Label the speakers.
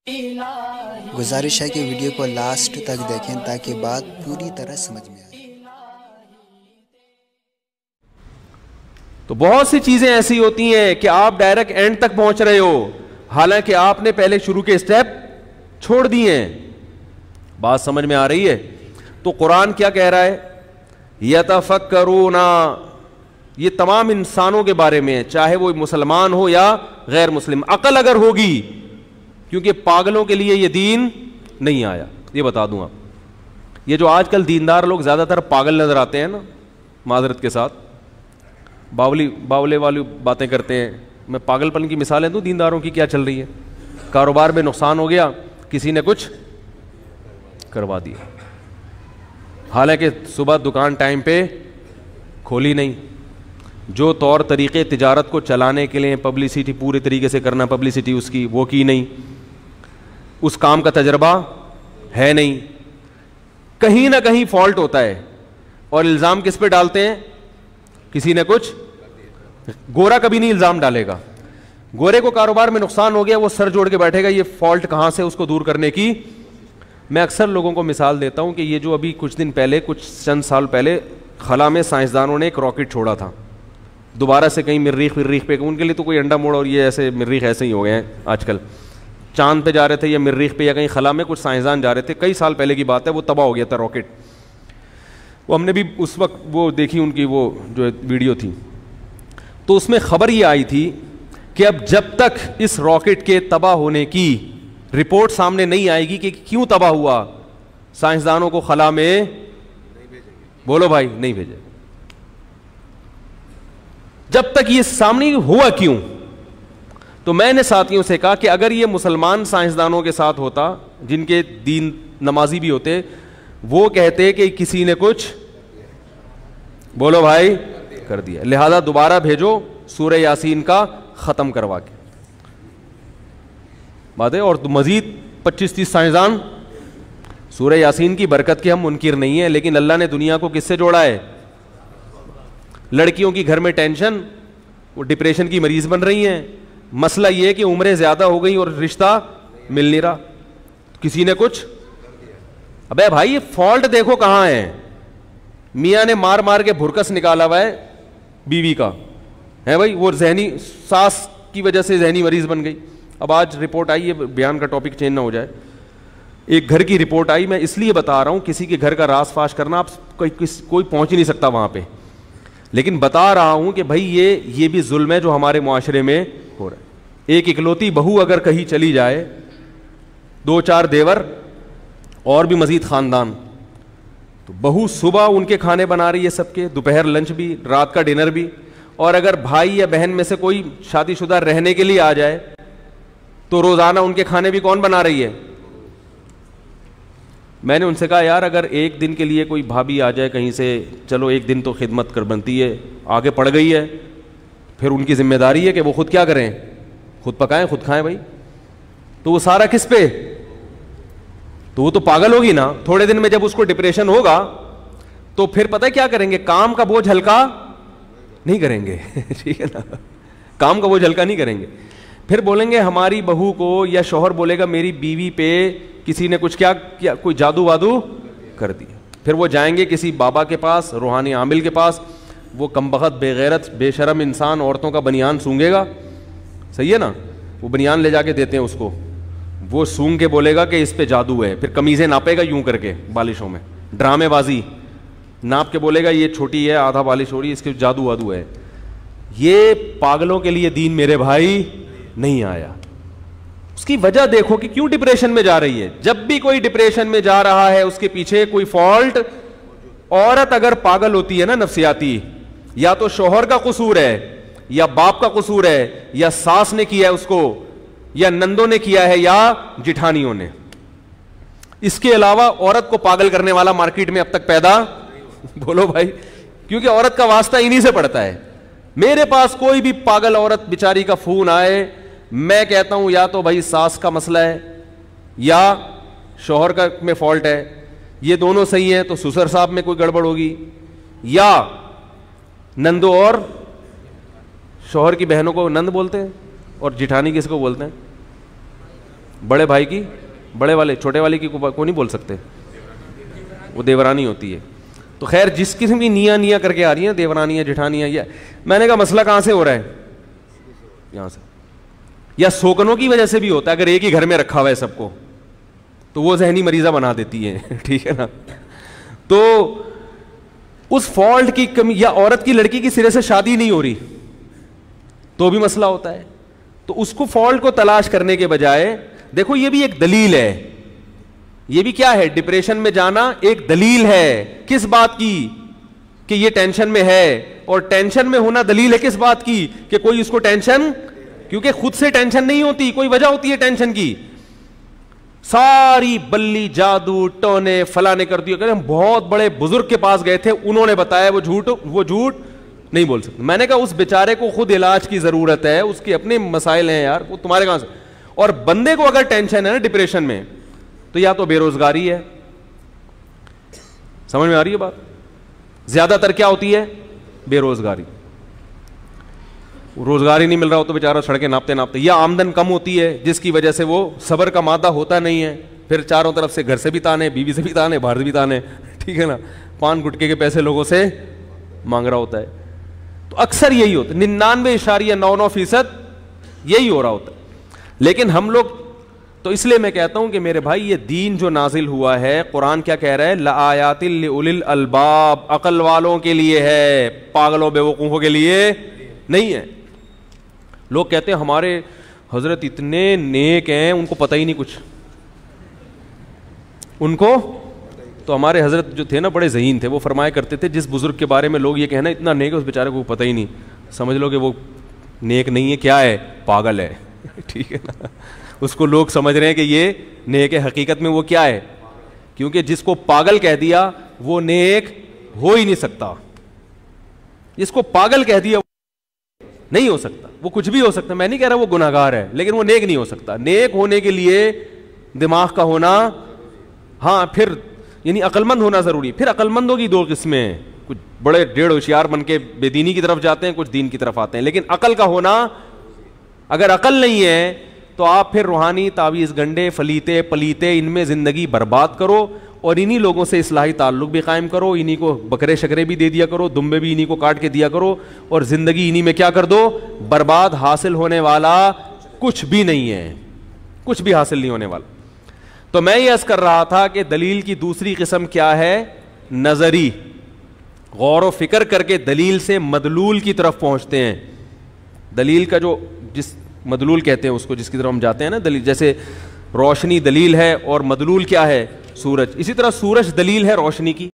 Speaker 1: گزارش ہے کہ ویڈیو کو لاسٹ تک دیکھیں تاکہ بات پوری طرح سمجھ میں آئے۔
Speaker 2: تو بہت سی چیزیں ایسی ہوتی ہیں کہ آپ ڈائریکٹ اینڈ تک پہنچ رہے ہو، حالانکہ آپ نے پہلے شروع کے اسٹیپ چھوڑ دیے ہیں۔ بات سمجھ میں آ رہی ہے؟ تو قرآن کیا کہہ رہا ہے؟ یتفکرون، یہ تمام انسانوں کے بارے میں ہے، چاہے وہ مسلمان ہو یا غیر مسلم، عقل اگر ہوگی، کیونکہ پاگلوں کے لیے یہ دین نہیں آیا۔ یہ بتا دوں آپ، یہ جو آج کل دیندار لوگ زیادہ تر پاگل نظر آتے ہیں نا، معذرت کے ساتھ، باولے والی باتیں کرتے ہیں۔ میں پاگل پن کی مثالیں دوں دینداروں کی کیا چل رہی ہے؟ کاروبار میں نقصان ہو گیا، کسی نے کچھ کروا دیا، حالانکہ صبح دکان ٹائم پہ کھولی نہیں۔ جو طور طریقے تجارت کو چلانے کے لیے پبلسٹی پورے طریقے سے کرنا، پبلسٹی اس کی وہ کی نہیں، اس کام کا تجربہ ہے نہیں، کہیں نہ کہیں فالٹ ہوتا ہے، اور الزام کس پہ ڈالتے ہیں؟ کسی نے کچھ، گورا کبھی نہیں الزام ڈالے گا۔ گورے کو کاروبار میں نقصان ہو گیا، وہ سر جوڑ کے بیٹھے گا یہ فالٹ کہاں سے، اس کو دور کرنے کی۔ میں اکثر لوگوں کو مثال دیتا ہوں کہ یہ جو ابھی کچھ دن پہلے، کچھ چند سال پہلے خلا میں سائنسدانوں نے ایک راکٹ چھوڑا تھا، دوبارہ سے کہیں مریخ پہ، ان کے لیے تو کوئی انڈا موڑ اور یہ ایسے مریخ ایسے ہی ہو گئے ہیں آج کل، چاند پہ جا رہے تھے یا مریخ پہ یا کہیں خلا میں، کچھ سائنسدان جا رہے تھے، کئی سال پہلے کی بات ہے، وہ تباہ ہو گیا تھا راکٹ۔ وہ ہم نے بھی اس وقت وہ دیکھی ان کی وہ جو ویڈیو تھی، تو اس میں خبر یہ آئی تھی کہ اب جب تک اس راکٹ کے تباہ ہونے کی رپورٹ سامنے نہیں آئے گی کہ کیوں تباہ ہوا، سائنسدانوں کو خلا میں بولو بھائی نہیں بھیجے، جب تک یہ سامنے ہوا کیوں۔ تو میں نے ساتھیوں سے کہا کہ اگر یہ مسلمان سائنسدانوں کے ساتھ ہوتا، جن کے دین نمازی بھی ہوتے، وہ کہتے کہ کسی نے کچھ بولو بھائی کر دیا، لہذا دوبارہ بھیجو سورہ یاسین کا ختم کروا کے بات ہے۔ اور مزید 25-30 سائنسدان، سورہ یاسین کی برکت کے ہم منکر نہیں ہیں، لیکن اللہ نے دنیا کو کس سے جوڑا ہے؟ لڑکیوں کی گھر میں ٹینشن، وہ ڈپریشن کی مریض بن رہی ہیں، مسئلہ یہ ہے کہ عمریں زیادہ ہو گئی اور رشتہ مل نہیں رہا، کسی نے کچھ، ابے بھائی یہ فالٹ دیکھو کہاں ہے؟ میاں نے مار مار کے بھرکس نکالا ہوا ہے بیوی کا، ہے بھائی، وہ ذہنی ساس کی وجہ سے ذہنی مریض بن گئی۔ اب آج رپورٹ آئی ہے، بیان کا ٹاپک چینج نہ ہو جائے، ایک گھر کی رپورٹ آئی، میں اس لیے بتا رہا ہوں، کسی کے گھر کا راز فاش کرنا آپ کوئی پہنچ ہی نہیں سکتا وہاں پہ، لیکن بتا رہا ہوں کہ بھائی یہ بھی ظلم ہے جو ہمارے معاشرے میں ہو رہا ہے۔ ایک اکلوتی بہو اگر کہیں چلی جائے، 2-4 دیور اور بھی مزید خاندان، تو بہو صبح ان کے کھانے بنا رہی ہے سب کے، دوپہر لنچ بھی، رات کا ڈنر بھی، اور اگر بھائی یا بہن میں سے کوئی شادی شدہ رہنے کے لیے آ جائے تو روزانہ ان کے کھانے بھی کون بنا رہی ہے؟ میں نے ان سے کہا یار اگر ایک دن کے لیے کوئی بھابھی آ جائے کہیں سے، چلو ایک دن تو خدمت کر بنتی ہے، آگے پڑ گئی ہے، پھر ان کی ذمہ داری ہے کہ وہ خود کیا کریں، خود پکائیں خود کھائیں بھائی، تو وہ سارا کس پہ؟ تو وہ تو پاگل ہوگی نا۔ تھوڑے دن میں جب اس کو ڈپریشن ہوگا تو پھر پتہ کیا کریں گے؟ کام کا بوجھ ہلکا نہیں کریں گے ٹھیک ہے نا، کام کا بوجھ ہلکا نہیں کریں گے، پھر بولیں گے ہماری بہو کو، یا شوہر بولے گا میری بیوی پہ کسی نے کچھ کیا کوئی جادو وادو کر دیا، پھر وہ جائیں گے کسی بابا کے پاس، روحانی عامل کے پاس، وہ کمبخت بے غیرت بے شرم انسان عورتوں کا بنیان سونگے گا، صحیح ہے نا، وہ بنیان لے جا کے دیتے ہیں اس کو، وہ سونگ کے بولے گا کہ اس پہ جادو ہے، پھر قمیضیں ناپے گا یوں کر کے بالشوں میں، ڈرامے بازی ناپ کے بولے گا یہ چھوٹی ہے آدھا بالش ہو رہی ہے، اس کے جادو وادو ہے۔ یہ پاگلوں کے لیے دین میرے بھائی نہیں آیا۔ اس کی وجہ دیکھو کہ کیوں ڈپریشن میں جا رہی ہے۔ جب بھی کوئی ڈپریشن میں جا رہا ہے اس کے پیچھے کوئی فالٹ، عورت اگر پاگل ہوتی ہے نا نفسیاتی، یا تو شوہر کا قصور ہے، یا باپ کا قصور ہے، یا ساس نے کیا ہے اس کو، یا نندوں نے کیا ہے، یا جٹھانیوں نے۔ اس کے علاوہ عورت کو پاگل کرنے والا مارکیٹ میں اب تک پیدا بولو بھائی، کیونکہ عورت کا واسطہ انہی سے پڑتا ہے۔ میرے پاس کوئی بھی پاگل عورت بیچاری کا فون آئے، میں کہتا ہوں یا تو بھائی ساس کا مسئلہ ہے یا شوہر کا میں فالٹ ہے، یہ دونوں صحیح ہیں تو سسر صاحب میں کوئی گڑبڑ ہوگی، یا نندو اور شوہر کی بہنوں کو نند بولتے ہیں اور جٹھانی کس کو بولتے ہیں؟ بڑے بھائی کی, بڑے والے چھوٹے والے کی کو نہیں بول سکتے, وہ دیورانی ہوتی ہے. تو خیر جس قسم کی نیا کر کے آ رہی ہیں دیورانیاں جٹھانیاں, یہ میں نے کہا مسئلہ کہاں سے ہو رہا ہے, یہاں سے. یا سوکنوں کی وجہ سے بھی ہوتا ہے, اگر ایک ہی گھر میں رکھا ہوا ہے سب کو تو وہ ذہنی مریضہ بنا دیتی ہے, ٹھیک ہے نا. تو اس فالٹ کی کمی, یا عورت کی لڑکی کی سرے سے شادی نہیں ہو رہی تو بھی مسئلہ ہوتا ہے. تو اس کو فالٹ کو تلاش کرنے کے بجائے, دیکھو یہ بھی ایک دلیل ہے, یہ بھی کیا ہے, ڈپریشن میں جانا ایک دلیل ہے. کس بات کی, کہ یہ ٹینشن میں ہے, اور ٹینشن میں ہونا دلیل ہے کس بات کی, کہ کوئی اس کو ٹینشن, کیونکہ خود سے ٹینشن نہیں ہوتی, کوئی وجہ ہوتی ہے ٹینشن کی. ساری بلی جادو ٹونے فلاں نے کر دیا, کہ ہم بہت بڑے بزرگ کے پاس گئے تھے, انہوں نے بتایا, وہ جھوٹ نہیں بول سکتے. میں نے کہا اس بیچارے کو خود علاج کی ضرورت ہے, اس کے اپنے مسائل ہیں یار, وہ تمہارے کہاں سے. اور بندے کو اگر ٹینشن ہے نا ڈپریشن میں, تو یا تو بے روزگاری ہے, سمجھ میں آ رہی ہے بات, زیادہ تر کیا ہوتی ہے, بے روزگاری. روزگار ہی نہیں مل رہا ہو تو بیچارہ سڑکیں ناپتے ناپتے, یا آمدن کم ہوتی ہے جس کی وجہ سے وہ صبر کا مادہ ہوتا نہیں ہے, پھر چاروں طرف سے گھر سے بھی تانے, بیوی سے بھی تانے, باہر سے بھی تانے, ٹھیک ہے نا, پان گٹکے کے پیسے لوگوں سے مانگ رہا ہوتا ہے. تو اکثر یہی ہوتا ہے, 99.99% یہی ہو رہا ہوتا ہے. لیکن ہم لوگ تو, اس لیے میں کہتا ہوں کہ میرے بھائی یہ دین جو نازل ہوا ہے, قرآن کیا کہہ رہا ہے, لآیات لأولی الالباب, عقل والوں کے لیے ہے, پاگلوں بے وقوفوں کے لیے نہیں ہے. لوگ کہتے ہیں ہمارے حضرت اتنے نیک ہیں, ان کو پتہ ہی نہیں کچھ, ان کو تو ہمارے حضرت جو تھے نا بڑے ذہین تھے, وہ فرمایا کرتے تھے جس بزرگ کے بارے میں لوگ یہ کہنا اتنا نیک ہے, اس بیچارے کو پتہ ہی نہیں, سمجھ لو کہ وہ نیک نہیں ہے, کیا ہے, پاگل ہے, ٹھیک ہے نا. اس کو لوگ سمجھ رہے ہیں کہ یہ نیک ہے, حقیقت میں وہ کیا ہے, کیونکہ جس کو پاگل کہہ دیا وہ نیک ہو ہی نہیں سکتا. جس کو پاگل کہہ دیا نہیں ہو سکتا, وہ کچھ بھی ہو سکتا. میں نہیں کہہ رہا وہ گناہگار ہے, لیکن وہ نیک نہیں ہو سکتا. نیک ہونے کے لیے دماغ کا ہونا, ہاں پھر یعنی عقل مند ہونا ضروری. پھر عقل مندوں کی دو قسمیں, کچھ بڑے ڈیڑھ ہوشیار بن کے بے دینی کی طرف جاتے ہیں, کچھ دین کی طرف آتے ہیں. لیکن عقل کا ہونا, اگر عقل نہیں ہے تو آپ پھر روحانی تعویذ گنڈے فلیتے پلیتے ان میں زندگی برباد کرو, اور انہی لوگوں سے اصلاحی تعلق بھی قائم کرو, انہی کو بکرے شکرے بھی دے دیا کرو, دمبے بھی انہی کو کاٹ کے دیا کرو, اور زندگی انہی میں کیا کر دو, برباد. حاصل ہونے والا کچھ بھی نہیں ہے, کچھ بھی حاصل نہیں ہونے والا. تو میں یہ عرض کر رہا تھا کہ دلیل کی دوسری قسم کیا ہے, نظری. غور و فکر کر کے دلیل سے مدلول کی طرف پہنچتے ہیں. دلیل کا جو جس مدلول کہتے ہیں اس کو, جس کی طرف ہم جاتے ہیں نا دلیل, جیسے روشنی دلیل ہے اور مدلول کیا ہے, سورج. اسی طرح سورج دلیل ہے روشنی کی.